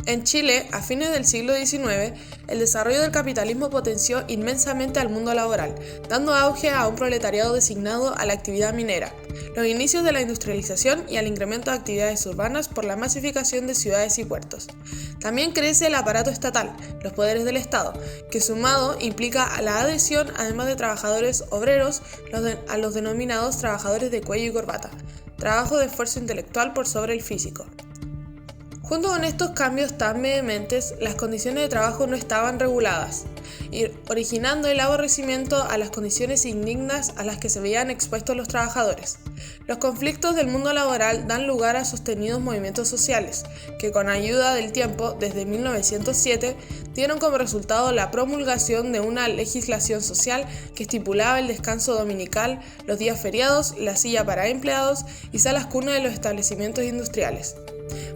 En Chile, a fines del siglo XIX, el desarrollo del capitalismo potenció inmensamente al mundo laboral, dando auge a un proletariado designado a la actividad minera, los inicios de la industrialización y al incremento de actividades urbanas por la masificación de ciudades y puertos. También crece el aparato estatal, los poderes del Estado, que sumado implica a la adhesión, además de trabajadores obreros, a los denominados trabajadores de cuello y corbata, trabajo de esfuerzo intelectual por sobre el físico. Junto con estos cambios tan vehementes, las condiciones de trabajo no estaban reguladas, originando el aborrecimiento a las condiciones indignas a las que se veían expuestos los trabajadores. Los conflictos del mundo laboral dan lugar a sostenidos movimientos sociales, que con ayuda del tiempo, desde 1907, dieron como resultado la promulgación de una legislación social que estipulaba el descanso dominical, los días feriados, la silla para empleados y salas cuna de los establecimientos industriales.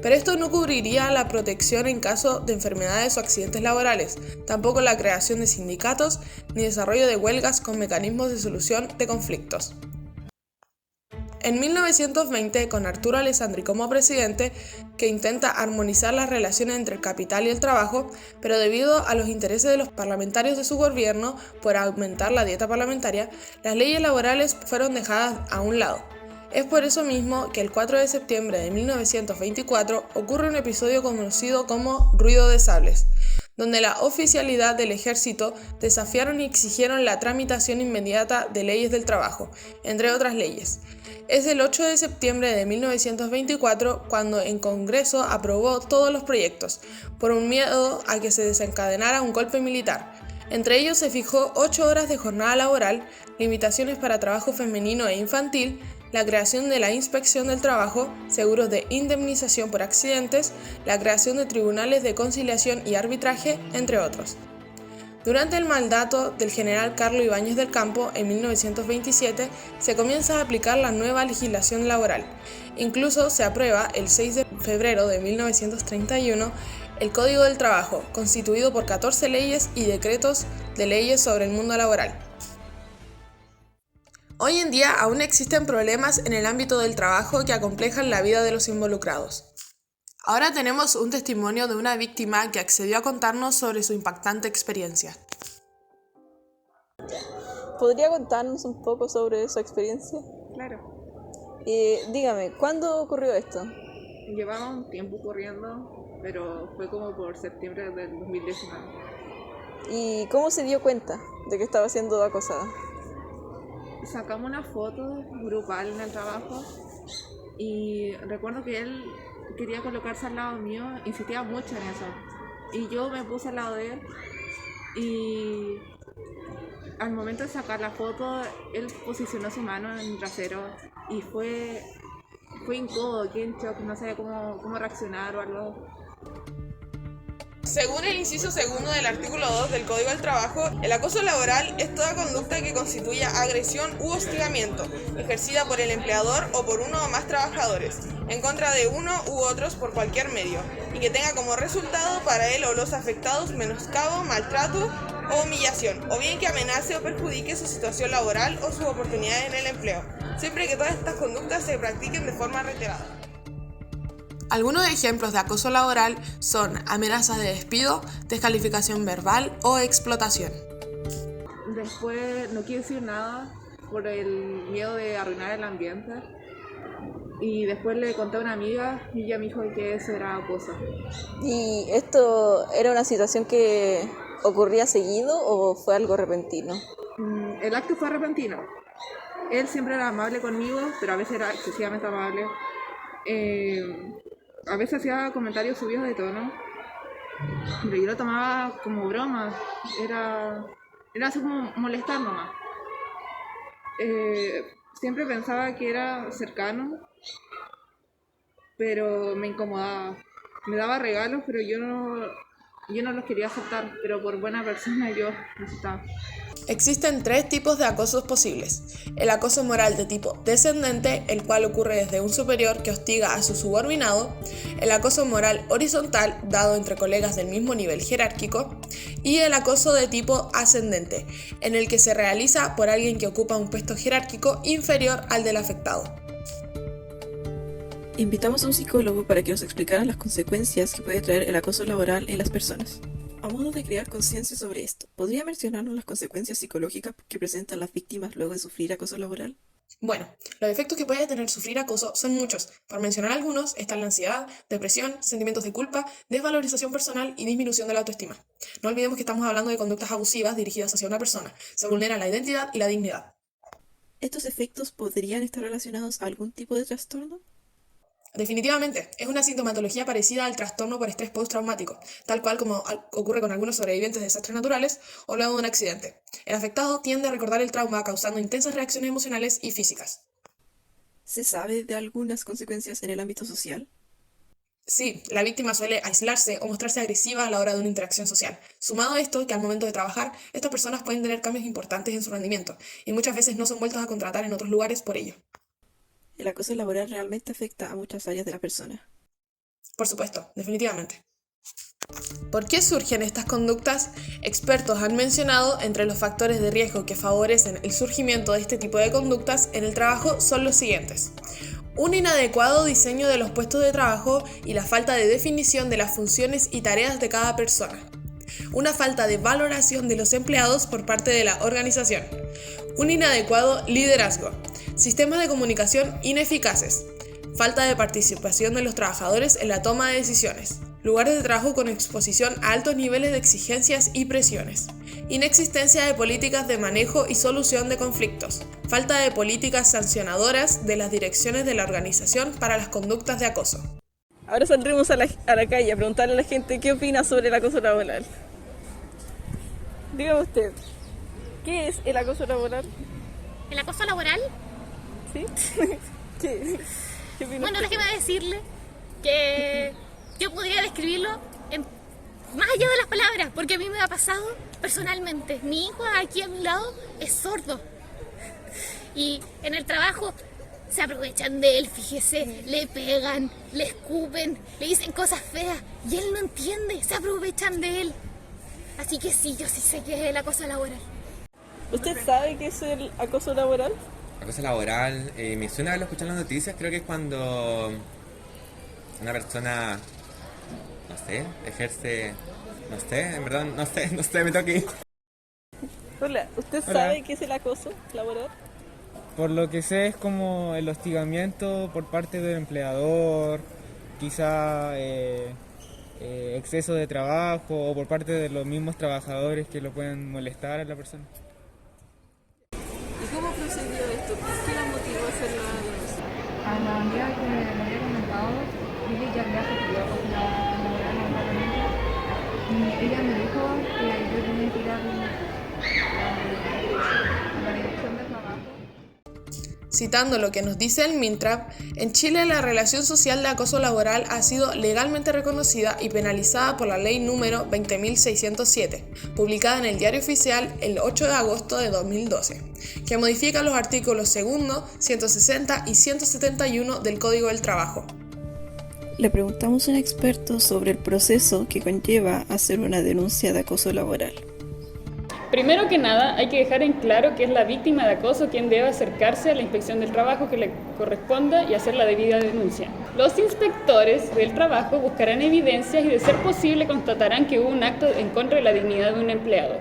Pero esto no cubriría la protección en caso de enfermedades o accidentes laborales, tampoco la creación de sindicatos ni desarrollo de huelgas con mecanismos de solución de conflictos. En 1920, con Arturo Alessandri como presidente, que intenta armonizar las relaciones entre el capital y el trabajo, pero debido a los intereses de los parlamentarios de su gobierno por aumentar la dieta parlamentaria, las leyes laborales fueron dejadas a un lado. Es por eso mismo que el 4 de septiembre de 1924 ocurre un episodio conocido como Ruido de Sables, donde la oficialidad del ejército desafiaron y exigieron la tramitación inmediata de leyes del trabajo, entre otras leyes. Es el 8 de septiembre de 1924 cuando el Congreso aprobó todos los proyectos, por un miedo a que se desencadenara un golpe militar. Entre ellos se fijó 8 horas de jornada laboral, limitaciones para trabajo femenino e infantil, la creación de la inspección del trabajo, seguros de indemnización por accidentes, la creación de tribunales de conciliación y arbitraje, entre otros. Durante el mandato del general Carlos Ibáñez del Campo, en 1927, se comienza a aplicar la nueva legislación laboral. Incluso se aprueba, el 6 de febrero de 1931, el Código del Trabajo, constituido por 14 leyes y decretos de leyes sobre el mundo laboral. Hoy en día aún existen problemas en el ámbito del trabajo que acomplejan la vida de los involucrados. Ahora tenemos un testimonio de una víctima que accedió a contarnos sobre su impactante experiencia. ¿Podría contarnos un poco sobre su experiencia? Claro, Dígame, ¿cuándo ocurrió esto? llevaba un tiempo corriendo, pero fue como por septiembre del 2019. ¿Y cómo se dio cuenta de que estaba siendo acosada? Sacamos una foto grupal en el trabajo y recuerdo que él quería colocarse al lado mío, insistía mucho en eso. Y yo me puse al lado de él y al momento de sacar la foto, él posicionó su mano en mi trasero y fue incómodo, quedé en shock, no sabía cómo reaccionar o algo. Según el inciso segundo del artículo 2 del Código del Trabajo, el acoso laboral es toda conducta que constituya agresión u hostigamiento, ejercida por el empleador o por uno o más trabajadores, en contra de uno u otros por cualquier medio, y que tenga como resultado para él o los afectados menoscabo, maltrato o humillación, o bien que amenace o perjudique su situación laboral o sus oportunidades en el empleo, siempre que todas estas conductas se practiquen de forma reiterada. Algunos ejemplos de acoso laboral son amenazas de despido, descalificación verbal o explotación. Después no quise decir nada por el miedo de arruinar el ambiente. Y después le conté a una amiga y ella me dijo que eso era acoso. ¿Y esto era una situación que ocurría seguido o fue algo repentino? El acto fue repentino. Él siempre era amable conmigo, pero a veces era excesivamente amable. A veces hacía comentarios subidos de tono, pero yo lo tomaba como broma. Era así como molestar nomás. Siempre pensaba que era cercano, pero me incomodaba. Me daba regalos, pero yo no los quería aceptar, pero por buena persona yo aceptaba. Existen 3 tipos de acosos posibles. El acoso moral de tipo descendente, el cual ocurre desde un superior que hostiga a su subordinado. El acoso moral horizontal, dado entre colegas del mismo nivel jerárquico. Y el acoso de tipo ascendente, en el que se realiza por alguien que ocupa un puesto jerárquico inferior al del afectado. Invitamos a un psicólogo para que nos explicara las consecuencias que puede traer el acoso laboral en las personas. A modo de crear conciencia sobre esto, ¿podría mencionarnos las consecuencias psicológicas que presentan las víctimas luego de sufrir acoso laboral? Bueno, los efectos que puede tener sufrir acoso son muchos. Por mencionar algunos, están la ansiedad, depresión, sentimientos de culpa, desvalorización personal y disminución de la autoestima. No olvidemos que estamos hablando de conductas abusivas dirigidas hacia una persona. Se vulnera la identidad y la dignidad. ¿Estos efectos podrían estar relacionados a algún tipo de trastorno? Definitivamente, es una sintomatología parecida al trastorno por estrés postraumático, tal cual como ocurre con algunos sobrevivientes de desastres naturales o luego de un accidente. El afectado tiende a recordar el trauma causando intensas reacciones emocionales y físicas. ¿Se sabe de algunas consecuencias en el ámbito social? Sí, la víctima suele aislarse o mostrarse agresiva a la hora de una interacción social. Sumado a esto, que al momento de trabajar, estas personas pueden tener cambios importantes en su rendimiento y muchas veces no son vueltos a contratar en otros lugares por ello. El acoso laboral realmente afecta a muchas áreas de la persona. Por supuesto, definitivamente. ¿Por qué surgen estas conductas? Expertos han mencionado entre los factores de riesgo que favorecen el surgimiento de este tipo de conductas en el trabajo son los siguientes. Un inadecuado diseño de los puestos de trabajo y la falta de definición de las funciones y tareas de cada persona. Una falta de valoración de los empleados por parte de la organización. Un inadecuado liderazgo. Sistemas de comunicación ineficaces. Falta de participación de los trabajadores en la toma de decisiones. Lugares de trabajo con exposición a altos niveles de exigencias y presiones. Inexistencia de políticas de manejo y solución de conflictos. Falta de políticas sancionadoras de las direcciones de la organización para las conductas de acoso. Ahora saldremos a la calle a preguntarle a la gente qué opina sobre el acoso laboral. Dígame usted, ¿qué es el acoso laboral? ¿El acoso laboral? ¿Sí? ¿Qué opina Bueno, usted? déjeme decirle que yo podría describirlo más allá de las palabras, porque a mí me ha pasado personalmente. Mi hijo aquí a mi lado es sordo y en el trabajo se aprovechan de él, fíjese, le pegan, le escupen, le dicen cosas feas y él no entiende, se aprovechan de él. Así que sí, yo sí sé qué es el acoso laboral. ¿Usted sabe qué es el acoso laboral? Acoso laboral, me suena haberlo escuchado en las noticias, creo que es cuando una persona, no sé, ejerce, no sé, en verdad, no sé, me toca ir. Hola, ¿usted Hola. sabe qué es el acoso laboral? Por lo que sé es como el hostigamiento por parte del empleador, quizá exceso de trabajo o por parte de los mismos trabajadores que lo pueden molestar a la persona. ¿Y cómo procedió esto? ¿Qué la motivó a hacer la denuncia? A la amiga que me había comentado, ella ya había sufrido acoso laboral lamentablemente, y ella me dijo que yo tenía que ir a la dirección de trabajo. Citando lo que nos dice el MINTRAP, en Chile la relación social de acoso laboral ha sido legalmente reconocida y penalizada por la ley número 20.607, publicada en el Diario Oficial el 8 de agosto de 2012, que modifica los artículos 2, 160 y 171 del Código del Trabajo. Le preguntamos a un experto sobre el proceso que conlleva hacer una denuncia de acoso laboral. Primero que nada, hay que dejar en claro que es la víctima de acoso quien debe acercarse a la inspección del trabajo que le corresponda y hacer la debida denuncia. Los inspectores del trabajo buscarán evidencias y, de ser posible, constatarán que hubo un acto en contra de la dignidad de un empleado.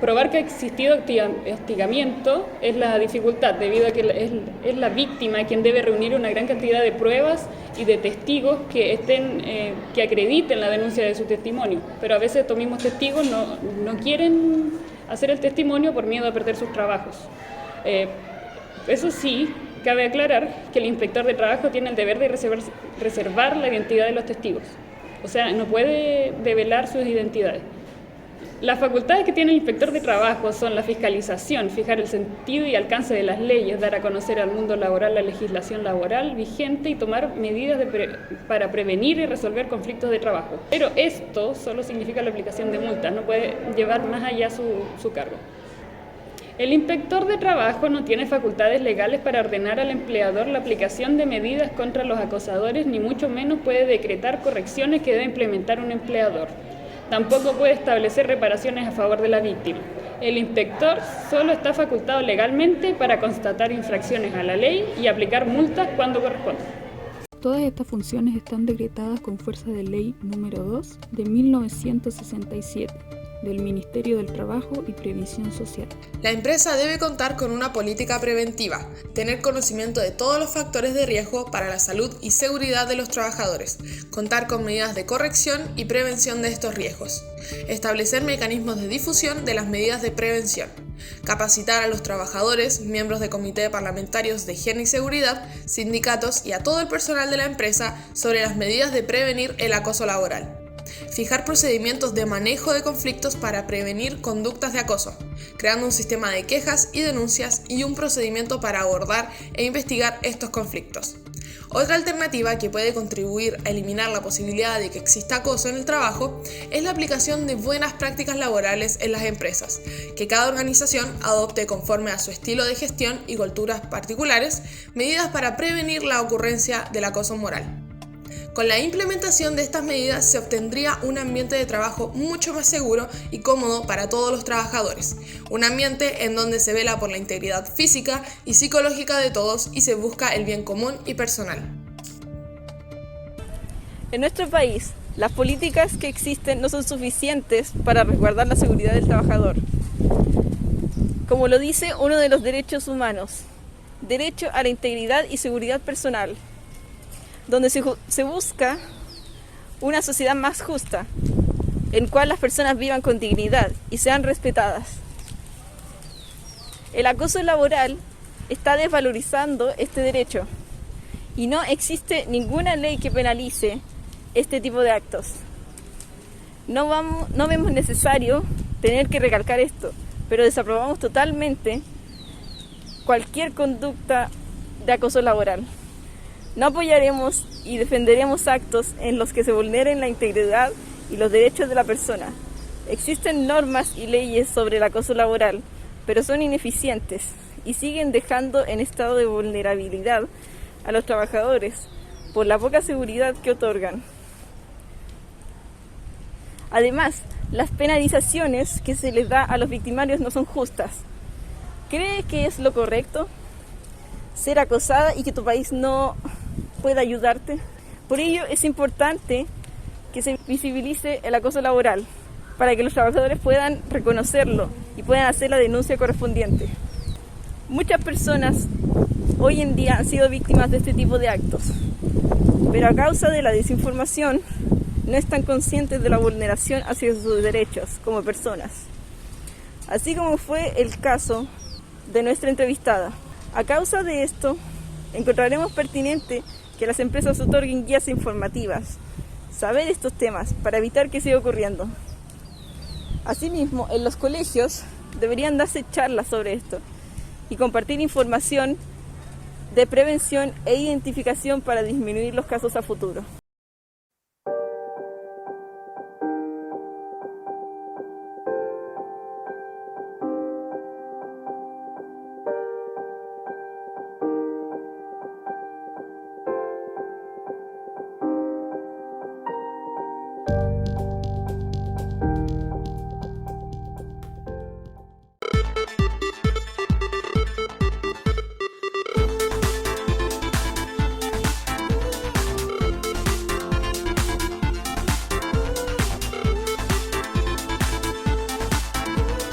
Probar que ha existido hostigamiento es la dificultad, debido a que es la víctima quien debe reunir una gran cantidad de pruebas y de testigos que acrediten la denuncia de su testimonio. Pero a veces estos mismos testigos no quieren hacer el testimonio por miedo a perder sus trabajos. Eso sí, cabe aclarar que el inspector de trabajo tiene el deber de reservar la identidad de los testigos. O sea, no puede develar sus identidades. Las facultades que tiene el inspector de trabajo son la fiscalización, fijar el sentido y alcance de las leyes, dar a conocer al mundo laboral la legislación laboral vigente y tomar medidas para prevenir y resolver conflictos de trabajo. Pero esto solo significa la aplicación de multas, no puede llevar más allá su cargo. El inspector de trabajo no tiene facultades legales para ordenar al empleador la aplicación de medidas contra los acosadores, ni mucho menos puede decretar correcciones que debe implementar un empleador. Tampoco puede establecer reparaciones a favor de la víctima. El inspector solo está facultado legalmente para constatar infracciones a la ley y aplicar multas cuando corresponda. Todas estas funciones están decretadas con fuerza de ley número 2 de 1967 del Ministerio del Trabajo y Previsión Social. La empresa debe contar con una política preventiva, tener conocimiento de todos los factores de riesgo para la salud y seguridad de los trabajadores, contar con medidas de corrección y prevención de estos riesgos, establecer mecanismos de difusión de las medidas de prevención, capacitar a los trabajadores, miembros de comité parlamentarios de higiene y seguridad, sindicatos y a todo el personal de la empresa sobre las medidas de prevenir el acoso laboral. Fijar procedimientos de manejo de conflictos para prevenir conductas de acoso, creando un sistema de quejas y denuncias y un procedimiento para abordar e investigar estos conflictos. Otra alternativa que puede contribuir a eliminar la posibilidad de que exista acoso en el trabajo es la aplicación de buenas prácticas laborales en las empresas, que cada organización adopte conforme a su estilo de gestión y culturas particulares medidas para prevenir la ocurrencia del acoso moral. Con la implementación de estas medidas se obtendría un ambiente de trabajo mucho más seguro y cómodo para todos los trabajadores, un ambiente en donde se vela por la integridad física y psicológica de todos y se busca el bien común y personal. En nuestro país, las políticas que existen no son suficientes para resguardar la seguridad del trabajador. Como lo dice uno de los derechos humanos, derecho a la integridad y seguridad personal, donde se busca una sociedad más justa, en cual las personas vivan con dignidad y sean respetadas. El acoso laboral está desvalorizando este derecho y no existe ninguna ley que penalice este tipo de actos. No vemos necesario tener que recalcar esto, pero desaprobamos totalmente cualquier conducta de acoso laboral. No apoyaremos y defenderemos actos en los que se vulneren la integridad y los derechos de la persona. Existen normas y leyes sobre el acoso laboral, pero son ineficientes y siguen dejando en estado de vulnerabilidad a los trabajadores por la poca seguridad que otorgan. Además, las penalizaciones que se les da a los victimarios no son justas. ¿Cree que es lo correcto ser acosada y que tu país no pueda ayudarte? Por ello es importante que se visibilice el acoso laboral para que los trabajadores puedan reconocerlo y puedan hacer la denuncia correspondiente. Muchas personas hoy en día han sido víctimas de este tipo de actos, pero a causa de la desinformación no están conscientes de la vulneración hacia sus derechos como personas, así como fue el caso de nuestra entrevistada. A causa de esto, encontraremos pertinente que las empresas otorguen guías informativas, saber estos temas para evitar que siga ocurriendo. Asimismo, en los colegios deberían darse charlas sobre esto y compartir información de prevención e identificación para disminuir los casos a futuro.